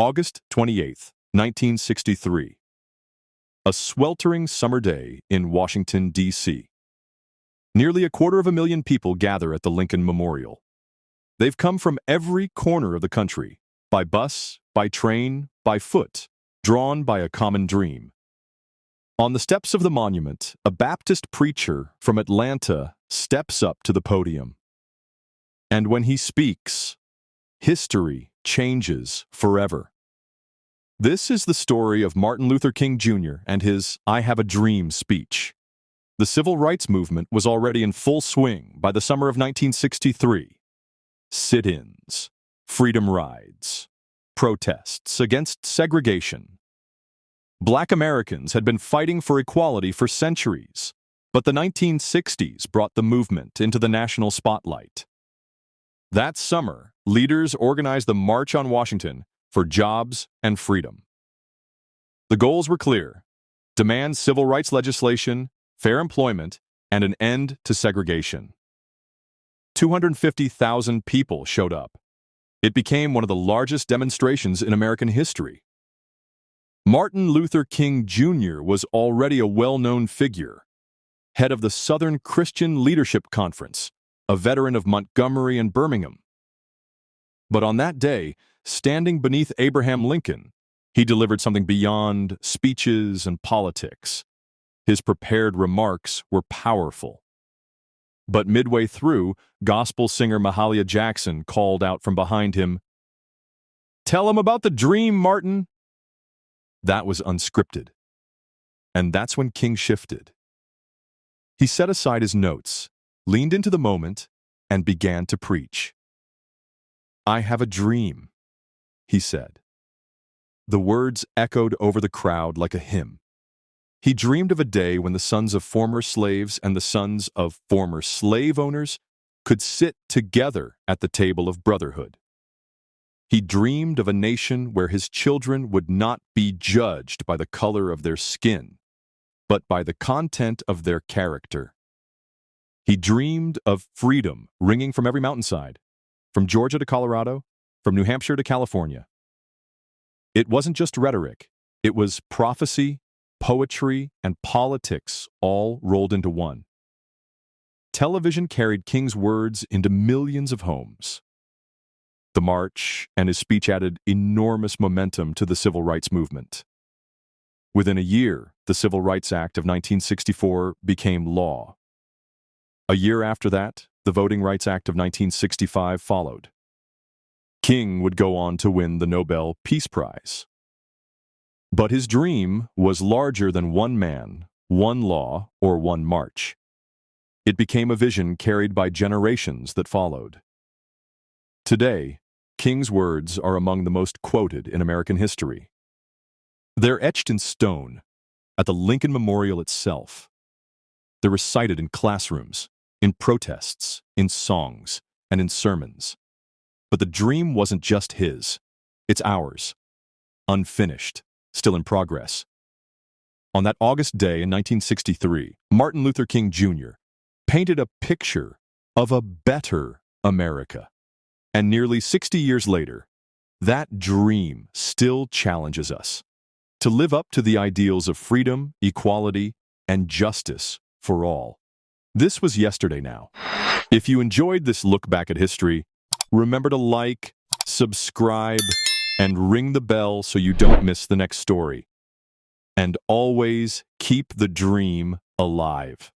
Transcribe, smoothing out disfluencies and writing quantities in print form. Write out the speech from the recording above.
August 28th, 1963. A sweltering summer day in Washington, D.C. Nearly 250,000 people gather at the Lincoln Memorial. They've come from every corner of the country, by bus, by train, by foot, drawn by a common dream. On the steps of the monument, a Baptist preacher from Atlanta steps up to the podium. And when he speaks, history changes forever. This is the story of Martin Luther King Jr. and his "I Have a Dream" speech. The civil rights movement was already in full swing by the summer of 1963. Sit-ins, freedom rides, protests against segregation. Black Americans had been fighting for equality for centuries, but the 1960s brought the movement into the national spotlight. That summer, leaders organized the March on Washington for jobs and freedom. The goals were clear: demand civil rights legislation, fair employment, and an end to segregation. 250,000 people showed up. It became one of the largest demonstrations in American history. Martin Luther King Jr. was already a well-known figure, head of the Southern Christian Leadership Conference, a veteran of Montgomery and Birmingham. But on that day, standing beneath Abraham Lincoln, he delivered something beyond speeches and politics. His prepared remarks were powerful. But midway through, gospel singer Mahalia Jackson called out from behind him, "Tell him about the dream, Martin." That was unscripted. And that's when King shifted. He set aside his notes, leaned into the moment, and began to preach. "I have a dream," he said. The words echoed over the crowd like a hymn. He dreamed of a day when the sons of former slaves and the sons of former slave owners could sit together at the table of brotherhood. He dreamed of a nation where his children would not be judged by the color of their skin, but by the content of their character. He dreamed of freedom ringing from every mountainside, from Georgia to Colorado, from New Hampshire to California. It wasn't just rhetoric. It was prophecy, poetry, and politics all rolled into one. Television carried King's words into millions of homes. The march and his speech added enormous momentum to the civil rights movement. Within a year, the Civil Rights Act of 1964 became law. A year after that, the Voting Rights Act of 1965 followed. King would go on to win the Nobel Peace Prize. But his dream was larger than one man, one law, or one march. It became a vision carried by generations that followed. Today, King's words are among the most quoted in American history. They're etched in stone at the Lincoln Memorial itself. They're recited in classrooms, in protests, in songs, and in sermons. But the dream wasn't just his. It's ours. Unfinished, still in progress. On that August day in 1963, Martin Luther King Jr. painted a picture of a better America. And nearly 60 years later, that dream still challenges us to live up to the ideals of freedom, equality, and justice for all. This was yesterday now. If you enjoyed this look back at history, remember to like, subscribe, and ring the bell so you don't miss the next story. And always keep the dream alive.